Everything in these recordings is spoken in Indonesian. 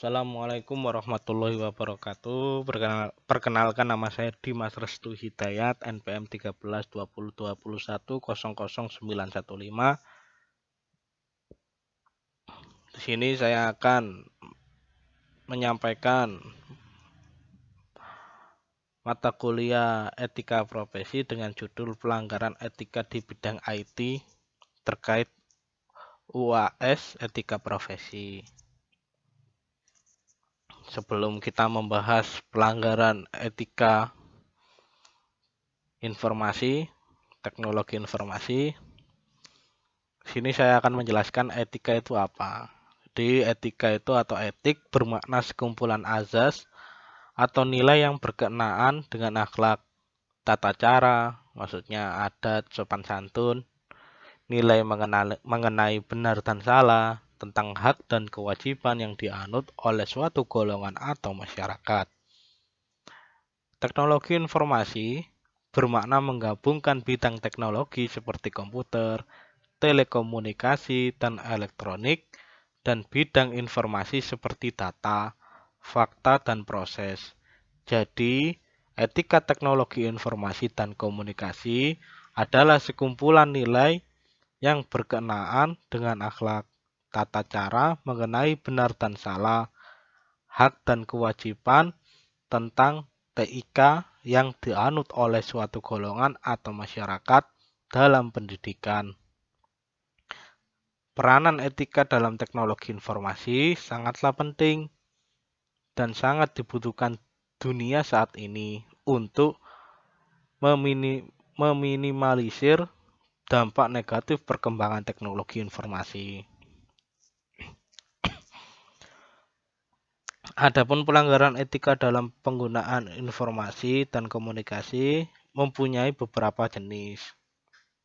Assalamualaikum warahmatullahi wabarakatuh. Perkenalkan, nama saya Dimas Restu Hidayat, NPM 13202021000915. Di sini saya akan menyampaikan mata kuliah etika profesi dengan judul pelanggaran etika di bidang IT terkait UAS etika profesi. Sebelum kita membahas pelanggaran etika informasi, teknologi informasi, sini saya akan menjelaskan etika itu apa. Jadi etika itu atau etik bermakna sekumpulan azas atau nilai yang berkenaan dengan akhlak, tata cara, maksudnya adat, sopan santun, nilai mengenai benar dan salah, tentang hak dan kewajiban yang dianut oleh suatu golongan atau masyarakat. Teknologi informasi bermakna menggabungkan bidang teknologi seperti komputer, telekomunikasi, dan elektronik, dan bidang informasi seperti data, fakta, dan proses. Jadi, etika teknologi informasi dan komunikasi adalah sekumpulan nilai yang berkenaan dengan akhlak, tata cara mengenai benar dan salah, hak dan kewajiban tentang TIK yang dianut oleh suatu golongan atau masyarakat dalam pendidikan. Peranan etika dalam teknologi informasi sangatlah penting dan sangat dibutuhkan dunia saat ini untuk meminimalisir dampak negatif perkembangan teknologi informasi. Adapun pelanggaran etika dalam penggunaan informasi dan komunikasi mempunyai beberapa jenis,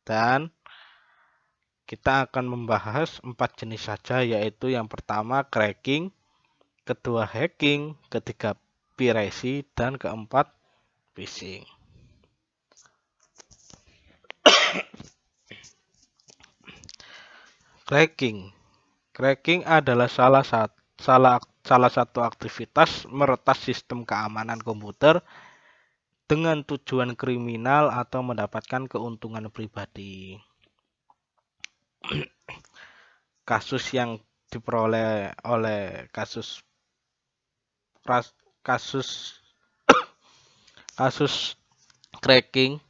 dan kita akan membahas 4 jenis saja, yaitu yang pertama cracking, kedua hacking, ketiga piracy, dan keempat phishing. Cracking adalah salah satu aktivitas meretas sistem keamanan komputer dengan tujuan kriminal atau mendapatkan keuntungan pribadi. Kasus yang diperoleh oleh kasus cracking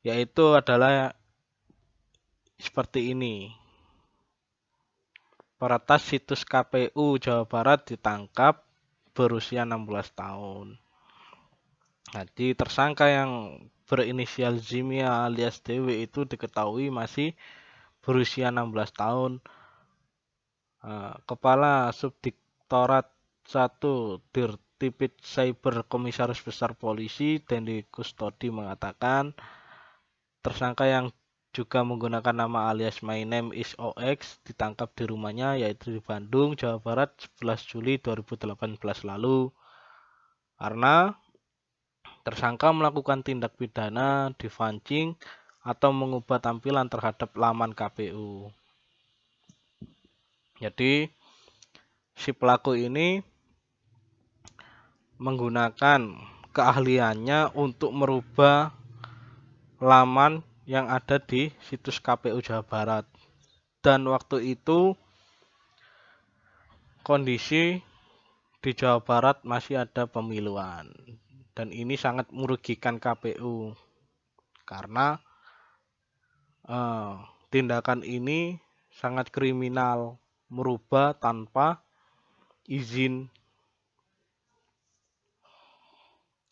yaitu adalah seperti ini. Peretas situs KPU Jawa Barat ditangkap berusia 16 tahun. Jadi tersangka yang berinisial Zimia alias Dewi itu diketahui masih berusia 16 tahun. Kepala Subdiktorat 1 Dirtipid Cyber Komisaris Besar Polisi Dendi Kustodi mengatakan tersangka yang juga menggunakan nama alias My Name is OX ditangkap di rumahnya yaitu di Bandung, Jawa Barat 11 Juli 2018 lalu karena tersangka melakukan tindak pidana defacing atau mengubah tampilan terhadap laman KPU. Jadi si pelaku ini menggunakan keahliannya untuk merubah laman yang ada di situs KPU Jawa Barat. Dan waktu itu kondisi di Jawa Barat masih ada pemiluan. Dan ini sangat merugikan KPU karena tindakan ini sangat kriminal, merubah tanpa izin.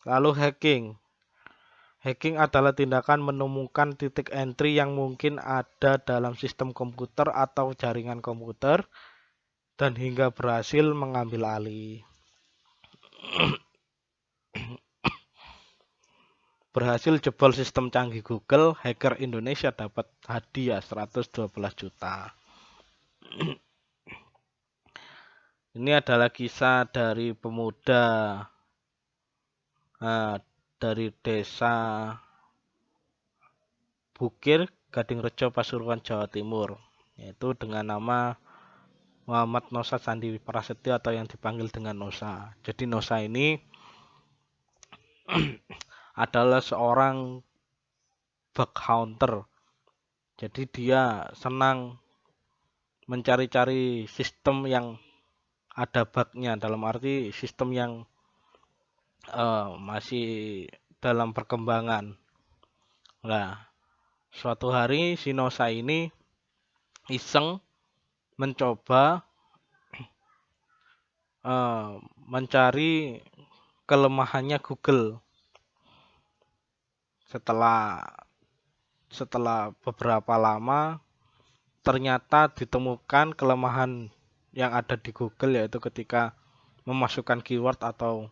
Lalu hacking adalah tindakan menemukan titik entry yang mungkin ada dalam sistem komputer atau jaringan komputer dan hingga berhasil mengambil alih. Berhasil jebol sistem canggih Google, hacker Indonesia dapat hadiah 112 juta. Ini adalah kisah dari pemuda dari desa Bukir, Gadingrejo, Pasuruan, Jawa Timur, yaitu dengan nama Muhammad Nosa Candi Prasetyo atau yang dipanggil dengan Nosa. Jadi Nosa ini adalah seorang bug hunter. Jadi dia senang mencari-cari sistem yang ada bugnya, dalam arti sistem yang masih dalam perkembangan. Nah, suatu hari si Nosa ini iseng mencoba mencari kelemahannya Google. Setelah beberapa lama ternyata ditemukan kelemahan yang ada di Google, yaitu ketika memasukkan keyword atau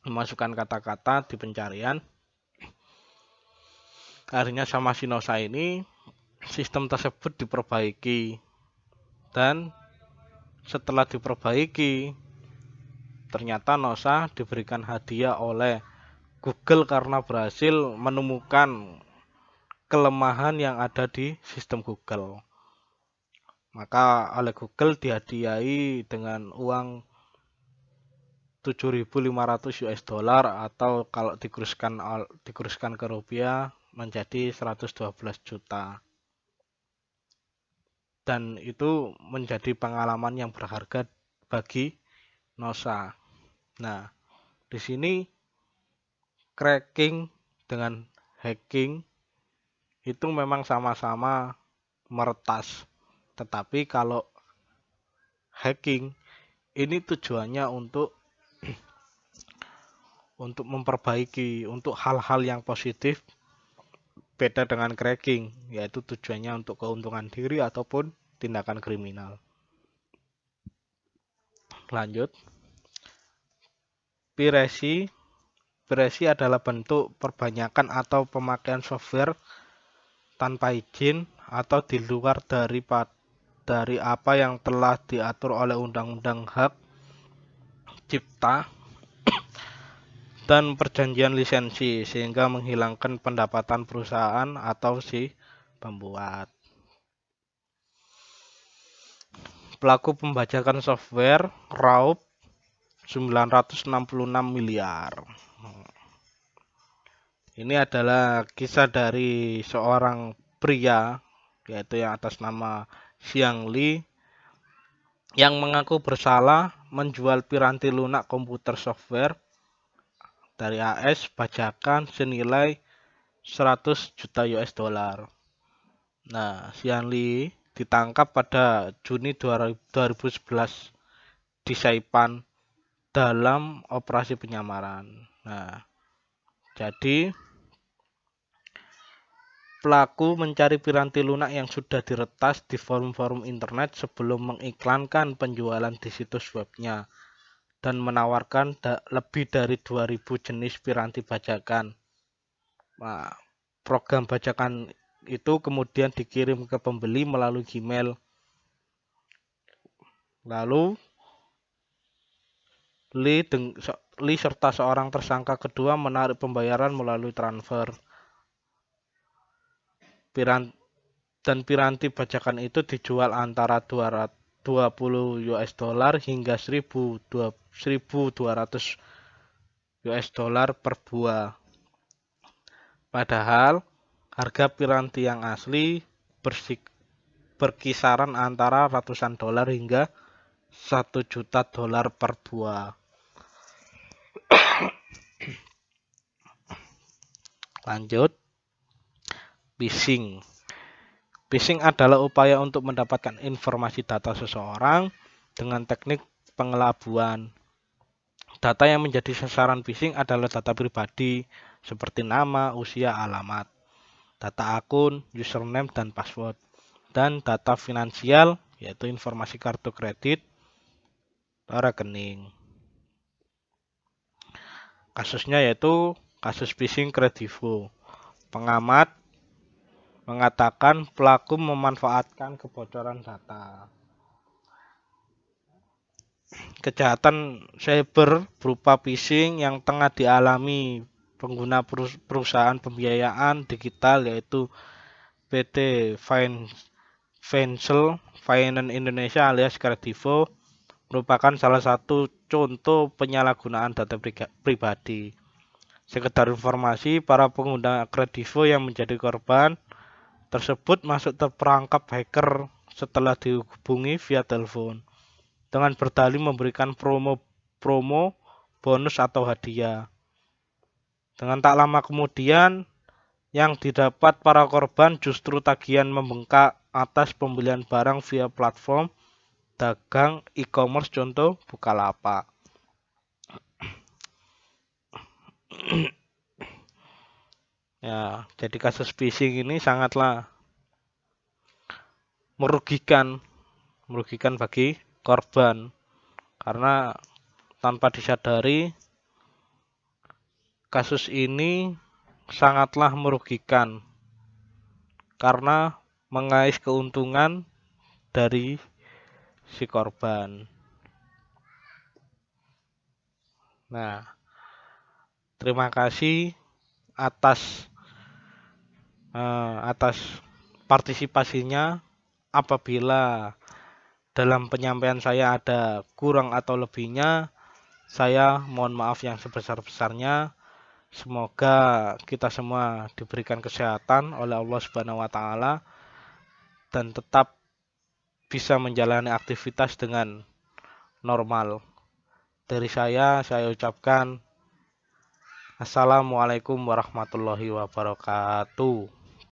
memasukkan kata-kata di pencarian. Akhirnya sama si Nosa ini sistem tersebut diperbaiki, dan setelah diperbaiki ternyata Nosa diberikan hadiah oleh Google karena berhasil menemukan kelemahan yang ada di sistem Google. Maka oleh Google dihadiahi dengan uang 7.500 US dollar, atau kalau dikuruskan ke rupiah menjadi 112 juta. Dan itu menjadi pengalaman yang berharga bagi Nosa. Nah, di sini cracking dengan hacking itu memang sama-sama meretas. Tetapi kalau hacking ini tujuannya untuk memperbaiki, untuk hal-hal yang positif, beda dengan cracking, yaitu tujuannya untuk keuntungan diri ataupun tindakan kriminal. Lanjut. Piracy adalah bentuk perbanyakan atau pemakaian software tanpa izin atau di luar dari apa yang telah diatur oleh Undang-Undang Hak Cipta dan perjanjian lisensi, sehingga menghilangkan pendapatan perusahaan atau si pembuat. Pelaku pembajakan software raup 966 miliar. Ini adalah kisah dari seorang pria, yaitu yang atas nama Xiang Li, yang mengaku bersalah menjual piranti lunak komputer software dari AS bajakan senilai 100 juta US dollar. Nah, Xiang Li ditangkap pada Juni 2011 di Saipan dalam operasi penyamaran. Nah, jadi pelaku mencari piranti lunak yang sudah diretas di forum-forum internet sebelum mengiklankan penjualan di situs webnya dan menawarkan lebih dari 2.000 jenis piranti bajakan. Nah, program bajakan itu kemudian dikirim ke pembeli melalui Gmail. Lalu Li serta seorang tersangka kedua menarik pembayaran melalui transfer. Piranti bajakan itu dijual antara 220 US dollar hingga 1.200 US dollar per buah. Padahal harga piranti yang asli berkisaran antara ratusan dolar hingga 1 juta dolar per buah. Lanjut. Phishing. Phishing adalah upaya untuk mendapatkan informasi data seseorang dengan teknik pengelabuan. Data yang menjadi sasaran phishing adalah data pribadi seperti nama, usia, alamat, data akun, username, dan password, dan data finansial yaitu informasi kartu kredit atau rekening. Kasusnya yaitu kasus phishing Kredivo. Pengamat mengatakan pelaku memanfaatkan kebocoran data. Kejahatan cyber berupa phishing yang tengah dialami pengguna perusahaan pembiayaan digital yaitu PT Finance Indonesia alias Kredivo merupakan salah satu contoh penyalahgunaan data pribadi. Sekedar informasi, para pengguna Kredivo yang menjadi korban tersebut masuk terperangkap hacker setelah dihubungi via telepon dengan berdalih memberikan promo, bonus atau hadiah. Dengan tak lama kemudian, yang didapat para korban justru tagihan membengkak atas pembelian barang via platform dagang e-commerce contoh Bukalapak. Ya, jadi kasus phishing ini sangatlah merugikan bagi korban karena tanpa disadari kasus ini sangatlah merugikan karena mengais keuntungan dari si korban. Nah, terima kasih atas partisipasinya. Apabila dalam penyampaian saya ada kurang atau lebihnya, saya mohon maaf yang sebesar-besarnya. Semoga kita semua diberikan kesehatan oleh Allah Subhanahu wa taala dan tetap bisa menjalani aktivitas dengan normal. Dari saya ucapkan Assalamualaikum warahmatullahi wabarakatuh.